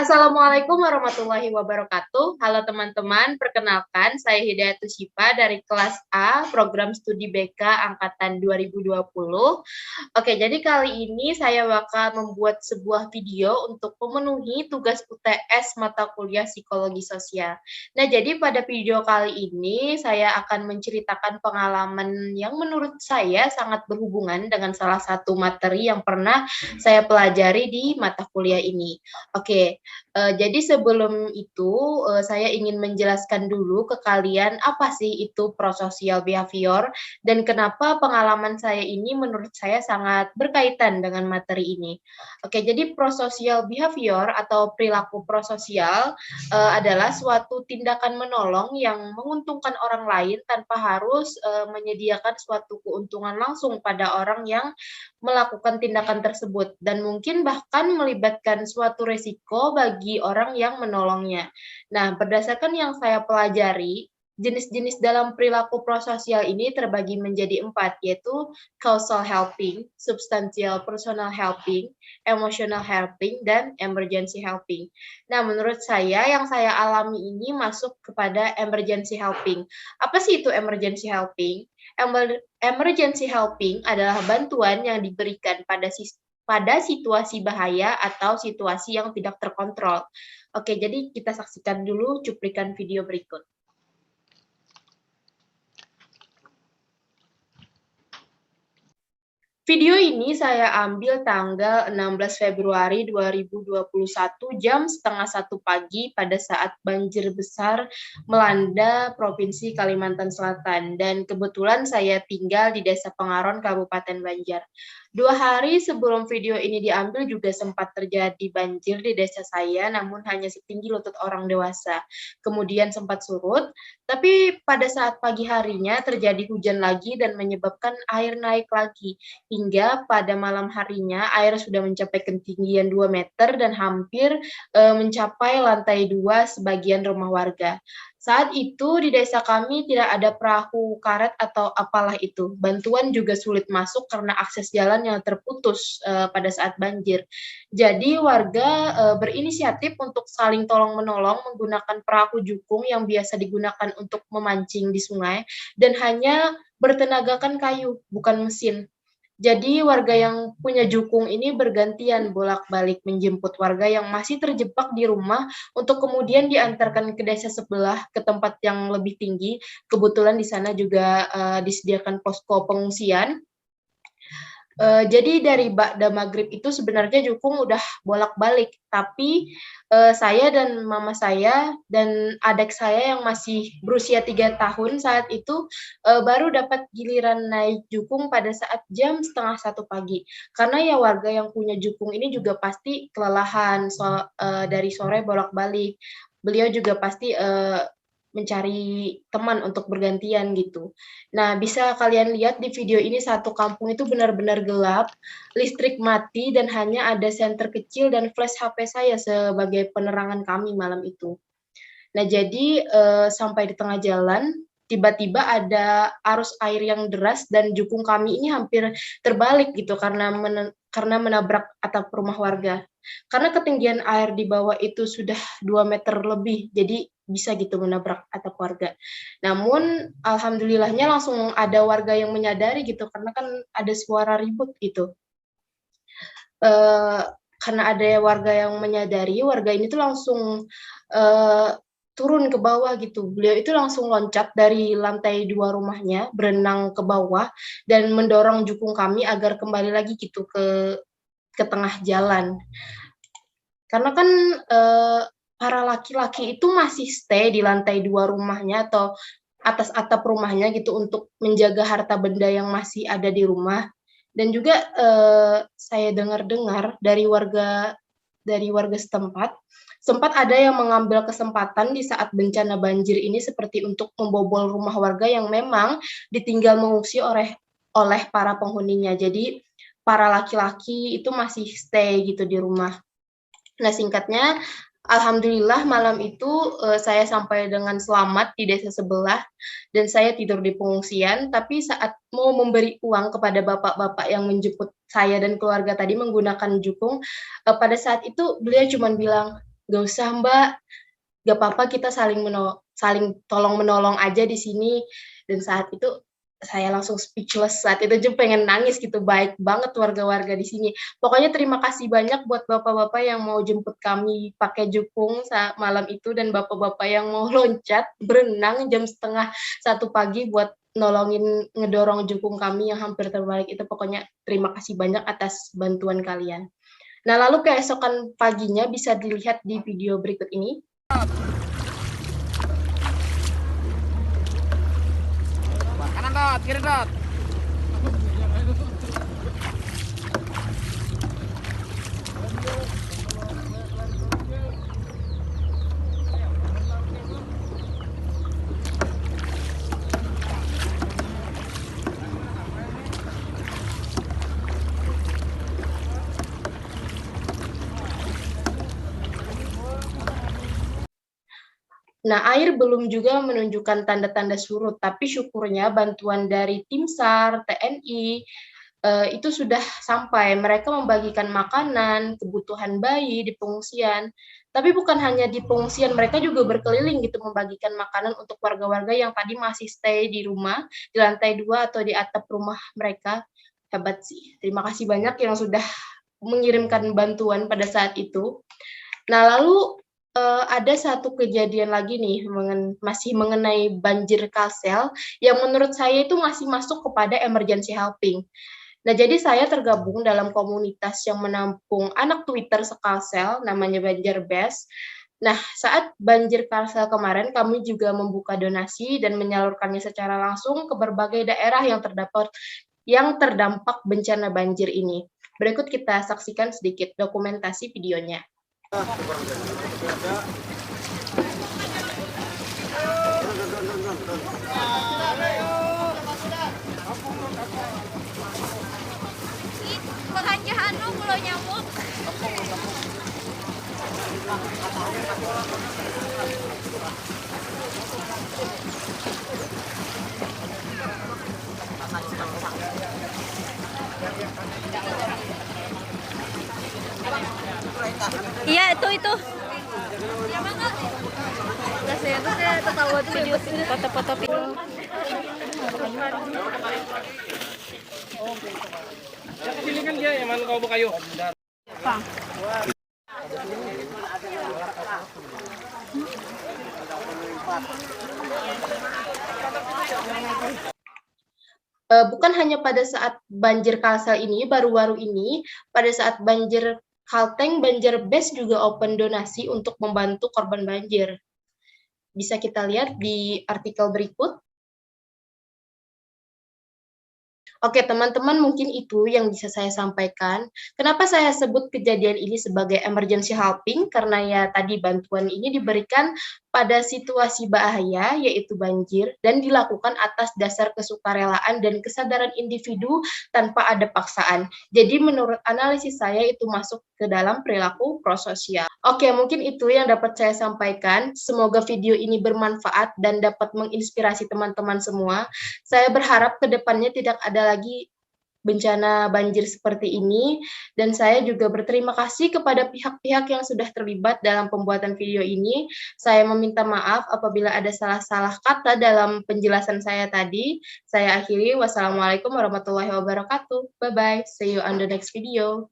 Assalamualaikum warahmatullahi wabarakatuh. Halo teman-teman, perkenalkan saya Hidayatus Syifa dari kelas A, program studi BK angkatan 2020. Oke, jadi kali ini saya bakal membuat sebuah video untuk memenuhi tugas UTS mata kuliah Psikologi Sosial. Nah, jadi pada video kali ini saya akan menceritakan pengalaman yang menurut saya sangat berhubungan dengan salah satu materi yang pernah saya pelajari di mata kuliah ini. Oke, jadi sebelum itu, saya ingin menjelaskan dulu ke kalian apa sih itu prosocial behavior dan kenapa pengalaman saya ini menurut saya sangat berkaitan dengan materi ini. Oke, jadi prosocial behavior atau perilaku prososial adalah suatu tindakan menolong yang menguntungkan orang lain tanpa harus menyediakan suatu keuntungan langsung pada orang yang melakukan tindakan tersebut dan mungkin bahkan melibatkan suatu resiko bagi orang yang menolongnya. Nah, berdasarkan yang saya pelajari, jenis-jenis dalam perilaku prososial ini terbagi menjadi 4, yaitu causal helping, substantial personal helping, emotional helping, dan emergency helping. Nah, menurut saya yang saya alami ini masuk kepada emergency helping. Apa sih itu emergency helping? Emergency helping adalah bantuan yang diberikan pada situasi bahaya atau situasi yang tidak terkontrol. Oke, jadi kita saksikan dulu cuplikan video berikut. Video ini saya ambil tanggal 16 Februari 2021 jam setengah 1 pagi pada saat banjir besar melanda Provinsi Kalimantan Selatan dan kebetulan saya tinggal di Desa Pengaron, Kabupaten Banjar. 2 hari sebelum video ini diambil juga sempat terjadi banjir di desa saya, namun hanya setinggi lutut orang dewasa. Kemudian sempat surut, tapi pada saat pagi harinya terjadi hujan lagi dan menyebabkan air naik lagi. Hingga pada malam harinya air sudah mencapai ketinggian 2 meter dan hampir mencapai lantai 2 sebagian rumah warga. Saat itu di desa kami tidak ada perahu karet atau apalah itu. Bantuan juga sulit masuk karena akses jalan yang terputus pada saat banjir. Jadi warga berinisiatif untuk saling tolong-menolong menggunakan perahu jukung yang biasa digunakan untuk memancing di sungai dan hanya bertenagakan kayu, bukan mesin. Jadi warga yang punya jukung ini bergantian bolak-balik menjemput warga yang masih terjebak di rumah untuk kemudian diantarkan ke desa sebelah ke tempat yang lebih tinggi. Kebetulan di sana juga disediakan posko pengungsian. Jadi dari ba'da maghrib itu sebenarnya jukung udah bolak-balik, tapi saya dan mama saya dan adik saya yang masih berusia 3 tahun saat itu baru dapat giliran naik jukung pada saat jam setengah 1 pagi. Karena ya warga yang punya jukung ini juga pasti kelelahan dari sore bolak-balik. Beliau juga pasti mencari teman untuk bergantian gitu. Nah, bisa kalian lihat di video ini satu kampung itu benar-benar gelap, listrik mati dan hanya ada senter kecil dan flash HP saya sebagai penerangan kami malam itu. Nah, jadi sampai di tengah jalan, tiba-tiba ada arus air yang deras dan jukung kami ini hampir terbalik gitu karena menabrak atap rumah warga. Karena ketinggian air di bawah itu sudah 2 meter lebih, jadi bisa gitu menabrak atap warga. Namun alhamdulillahnya langsung ada warga yang menyadari gitu, karena kan ada suara ribut gitu. Karena ada warga yang menyadari, warga ini tuh langsung turun ke bawah gitu. Beliau itu langsung loncat dari lantai 2 rumahnya, berenang ke bawah dan mendorong jukung kami agar kembali lagi gitu ke tengah jalan. Karena kan para laki-laki itu masih stay di lantai 2 rumahnya atau atas atap rumahnya gitu untuk menjaga harta benda yang masih ada di rumah. Dan juga saya dengar-dengar dari warga setempat, sempat ada yang mengambil kesempatan di saat bencana banjir ini seperti untuk membobol rumah warga yang memang ditinggal mengungsi oleh para penghuninya. Jadi para laki-laki itu masih stay gitu di rumah. Nah, singkatnya, alhamdulillah malam itu saya sampai dengan selamat di desa sebelah dan saya tidur di pengungsian, tapi saat mau memberi uang kepada bapak-bapak yang menjemput saya dan keluarga tadi menggunakan jukung, pada saat itu beliau cuma bilang, "Nggak usah Mbak, nggak apa-apa kita saling tolong-menolong aja di sini." Dan saat itu saya langsung speechless, saat itu aja pengen nangis gitu, baik banget warga-warga di sini. Pokoknya terima kasih banyak buat bapak-bapak yang mau jemput kami pakai jukung malam itu, dan bapak-bapak yang mau loncat berenang jam setengah satu pagi buat nolongin ngedorong jukung kami yang hampir terbalik itu. Pokoknya terima kasih banyak atas bantuan kalian. Nah, lalu keesokan paginya bisa dilihat di video berikut ini. Kanan dot, kiri dot. Nah, air belum juga menunjukkan tanda-tanda surut, tapi syukurnya bantuan dari tim SAR, TNI, itu sudah sampai. Mereka membagikan makanan, kebutuhan bayi di pengungsian. Tapi bukan hanya di pengungsian, mereka juga berkeliling gitu membagikan makanan untuk warga-warga yang tadi masih stay di rumah, di lantai 2 atau di atap rumah mereka. Hebat sih. Terima kasih banyak yang sudah mengirimkan bantuan pada saat itu. Nah, lalu ada satu kejadian lagi nih masih mengenai banjir Kalsel yang menurut saya itu masih masuk kepada emergency helping. Nah, jadi saya tergabung dalam komunitas yang menampung anak Twitter seKalsel, namanya Banjarbes. Nah, saat banjir Kalsel kemarin, kami juga membuka donasi dan menyalurkannya secara langsung ke berbagai daerah yang terdampak bencana banjir ini. Berikut kita saksikan sedikit dokumentasi videonya. Penganjahan lo pulau nyamuk. Iya itu. Nah, saya ketawa tuh video foto-foto video. Pilih kan dia yang mana kau buka yuk. Bang. Bukan hanya pada saat banjir Kalsel ini, baru-baru ini, pada saat banjir Kalteng, Banjarbes juga open donasi untuk membantu korban banjir. Bisa kita lihat di artikel berikut. Oke, teman-teman, mungkin itu yang bisa saya sampaikan. Kenapa saya sebut kejadian ini sebagai emergency helping? Karena ya tadi bantuan ini diberikan pada situasi bahaya, yaitu banjir, dan dilakukan atas dasar kesukarelaan dan kesadaran individu tanpa ada paksaan. Jadi menurut analisis saya itu masuk ke dalam perilaku prososial. Oke, mungkin itu yang dapat saya sampaikan. Semoga video ini bermanfaat dan dapat menginspirasi teman-teman semua. Saya berharap ke depannya tidak ada lagi bencana banjir seperti ini, dan saya juga berterima kasih kepada pihak-pihak yang sudah terlibat dalam pembuatan video ini. Saya meminta maaf apabila ada salah-salah kata dalam penjelasan saya tadi. Saya akhiri, wassalamualaikum warahmatullahi wabarakatuh. Bye-bye, see you on the next video.